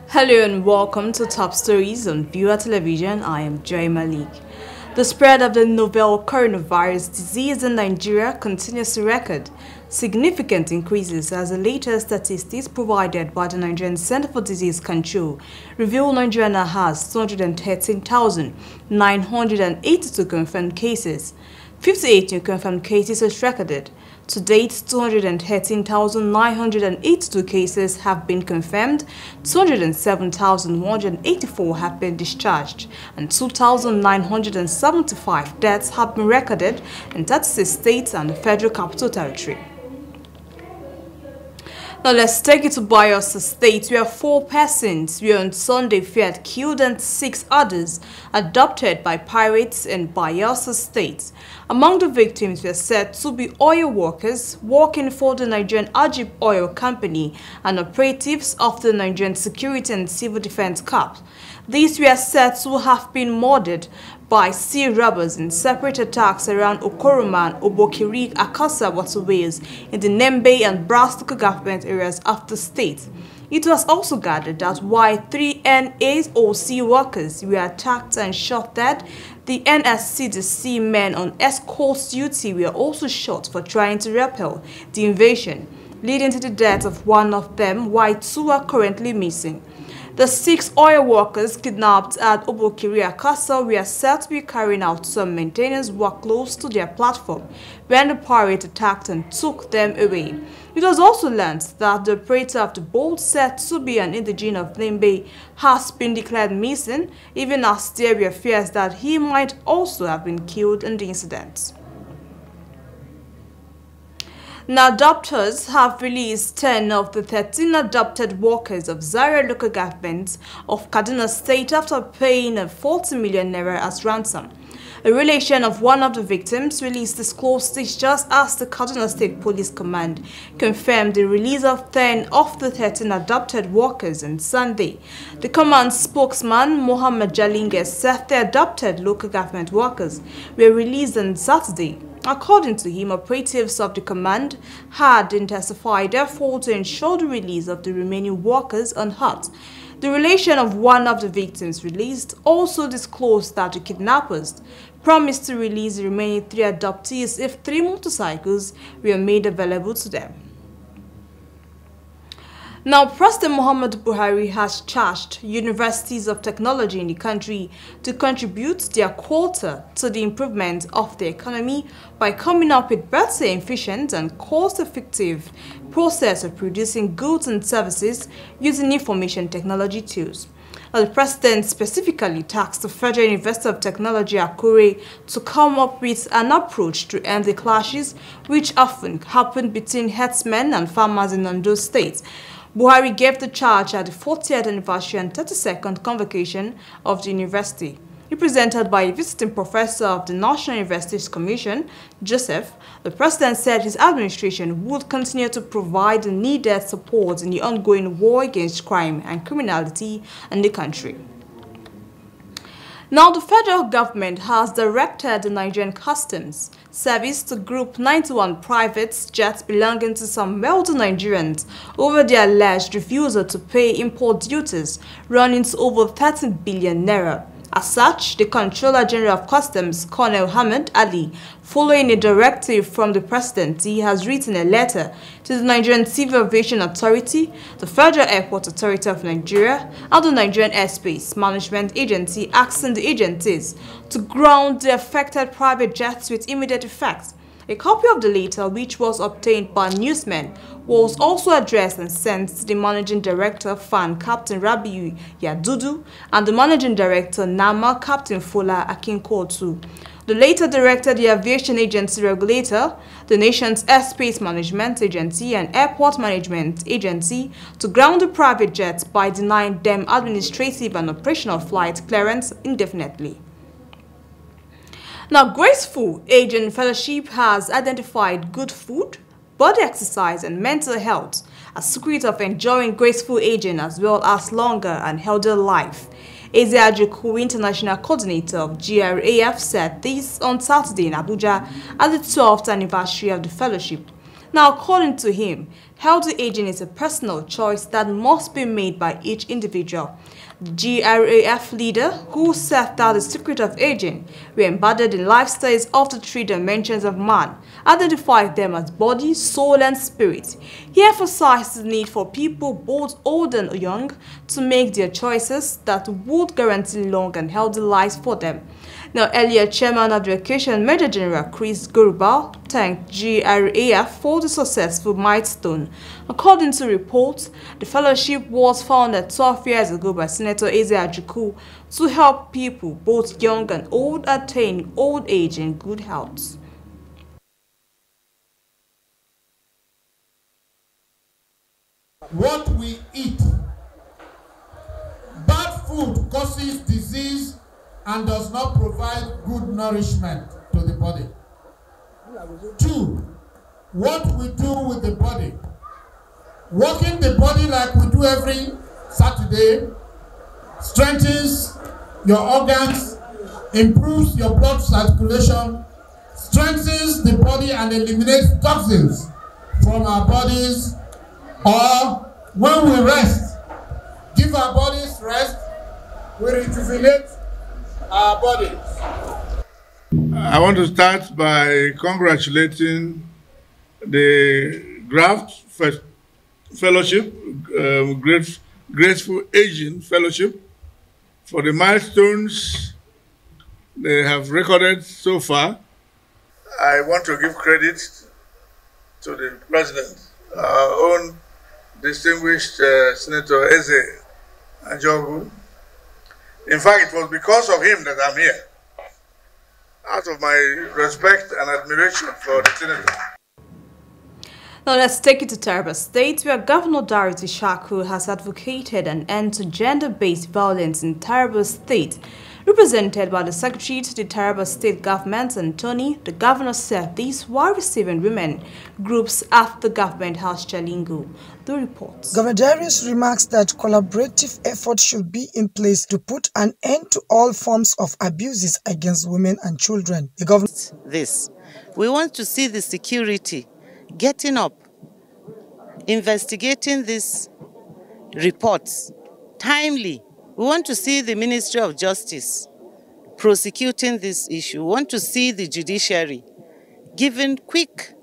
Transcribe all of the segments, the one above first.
Hello and welcome to Top Stories on Viewer Television. I am Joy Malik. The spread of the novel coronavirus disease in Nigeria continues to record significant increases as the latest statistics provided by the Nigerian Center for Disease Control reveal Nigeria now has 213,982 confirmed cases. 58 new confirmed cases was recorded. To date, 213,982 cases have been confirmed, 207,184 have been discharged, and 2,975 deaths have been recorded in 36 states and the Federal Capital Territory. Now let's take it to Bayelsa State, where 4 persons were on Sunday feared killed and 6 others abducted by pirates in Bayelsa State. Among the victims were said to be oil workers working for the Nigerian Ajib Oil Company and operatives of the Nigerian Security and Civil Defense Corps. These were said to have been murdered by sea robbers in separate attacks around Okoroma and Obokiri Akasa waterways in the Nembe and Brass local government areas of the state. It was also gathered that while 3 NAOC workers were attacked and shot dead, the NSCDC men on escort duty were also shot for trying to repel the invasion, leading to the death of one of them, while 2 are currently missing. The 6 oil workers kidnapped at Obokiri Akasa were said to be carrying out some maintenance work close to their platform when the pirate attacked and took them away. It was also learned that the operator of the boat, said to be an indigene of Nembe, has been declared missing, even as there were fears that he might also have been killed in the incident. Now, adopters have released 10 of the 13 adopted workers of Zaria local government of Kaduna State after paying a 40 million naira as ransom. A relation of one of the victims released disclosed this just as the Kaduna State Police Command confirmed the release of 10 of the 13 adopted workers on Sunday. The command spokesman, Mohammed Jalinge, said the adopted local government workers were released on Saturday. According to him, operatives of the command had intensified efforts to ensure the release of the remaining workers unhurt. The relation of one of the victims released also disclosed that the kidnappers promised to release the remaining 3 adoptees if 3 motorcycles were made available to them. Now, President Muhammadu Buhari has charged universities of technology in the country to contribute their quota to the improvement of the economy by coming up with better, efficient, and cost-effective process of producing goods and services using information technology tools. Now, the president specifically tasked the Federal University of Technology, Akure, to come up with an approach to end the clashes which often happen between herdsmen and farmers in Ondo State. Buhari gave the charge at the 40th anniversary and 32nd convocation of the university. Represented by a visiting professor of the National Universities Commission, Joseph, the president said his administration would continue to provide the needed support in the ongoing war against crime and criminality in the country. Now, the federal government has directed the Nigerian Customs Service to group 91 private jets belonging to some wealthy Nigerians over their alleged refusal to pay import duties running to over 13 billion naira. As such, the Controller General of Customs, Colonel Hamid Ali, following a directive from the presidency, has written a letter to the Nigerian Civil Aviation Authority, the Federal Airport Authority of Nigeria, and the Nigerian Airspace Management Agency, asking the agencies to ground the affected private jets with immediate effect. A copy of the letter, which was obtained by newsmen, was also addressed and sent to the Managing Director, FAN, Captain Rabiu Yadudu, and the Managing Director, NAMA, Captain Fola Akinkotu. The latter directed the Aviation Agency Regulator, the nation's Airspace Management Agency, and Airport Management Agency to ground the private jets by denying them administrative and operational flight clearance indefinitely. Now, Graceful Aging Fellowship has identified good food, body exercise, and mental health as secret of enjoying graceful aging as well as longer and healthier life. Eze Ajuku, International Coordinator of GRAF, said this on Saturday in Abuja at the 12th anniversary of the fellowship. Now, according to him, Healthy aging is a personal choice that must be made by each individual. The GRAF leader, who said that the secret of aging were embedded in life stages of the three dimensions of man, identified them as body, soul, and spirit. He emphasized the need for people, both old and young, to make their choices that would guarantee long and healthy lives for them. Now, earlier, Chairman of the Occasion, Major General Chris Guruba, thanked GRAF for the successful milestone. According to reports, the fellowship was founded 12 years ago by Senator Eze Ajikwu to help people, both young and old, attain old age in good health. What we eat. Bad food causes disease and does not provide good nourishment to the body. 2, what we do with the body. Working the body like we do every Saturday strengthens your organs, improves your blood circulation, strengthens the body and eliminates toxins from our bodies. Or when we rest, give our bodies rest, we rejuvenate our bodies. I want to start by congratulating the Graft Fellowship, Graceful Aging Fellowship, for the milestones they have recorded so far. I want to give credit to the President, our own distinguished Senator Eze Ajikwu. In fact, it was because of him that I'm here, out of my respect and admiration for the senator. Now let's take it to Taraba State, where Governor Dorothy Shaku has advocated an end to gender-based violence in Taraba State. Represented by the Secretary to the Taraba State Government, Anthony, the governor said this while receiving women groups after the government house Jalingo. The reports. Governor Darius remarks that collaborative efforts should be in place to put an end to all forms of abuses against women and children. The governor we want to see the security getting up, investigating these reports timely. We want to see the Ministry of Justice prosecuting this issue. We want to see the judiciary giving quick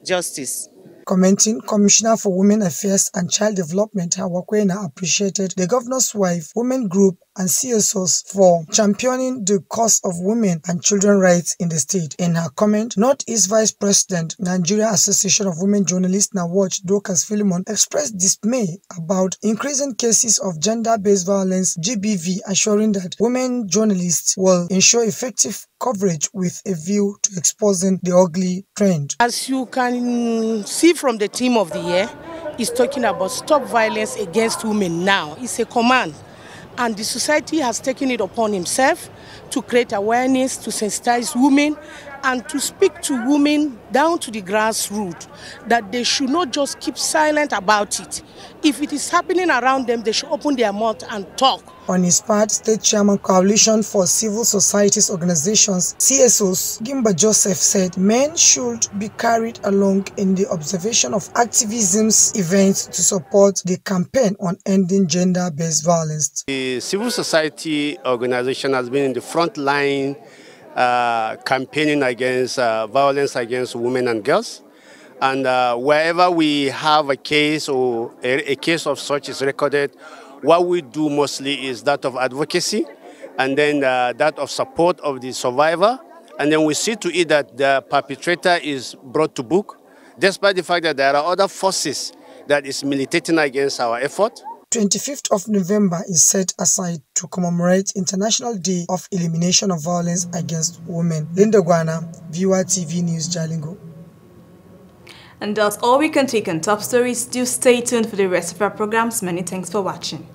justice. Commenting, Commissioner for Women Affairs and Child Development, Hawakwena, appreciated the governor's wife, women group, and CSOs for championing the cause of women and children rights in the state. In her comment, Northeast Vice President, Nigerian Association of Women Journalists, Nawatch Dorcas Philemon, expressed dismay about increasing cases of gender-based violence, GBV, assuring that women journalists will ensure effective coverage with a view to exposing the ugly trend. As you can see from the theme of the year, is talking about stop violence against women now. It's a command. And the society has taken it upon himself to create awareness, to sensitize women, and to speak to women down to the grassroots that they should not just keep silent about it. If it is happening around them, they should open their mouth and talk. On his part, State Chairman Coalition for Civil Societies Organizations, CSOs, Gimba Joseph said men should be carried along in the observation of activism's events to support the campaign on ending gender-based violence. The civil society organization has been in the front line campaigning against violence against women and girls. And wherever we have a case or a case of such is recorded, what we do mostly is that of advocacy and then that of support of the survivor. And then we see to it that the perpetrator is brought to book, despite the fact that there are other forces that is militating against our effort. 25th of November is set aside to commemorate International Day of Elimination of Violence Against Women. Linda Guana, Viewer TV News, Jalingo. And that's all we can take on top stories. Do stay tuned for the rest of our programs. Many thanks for watching.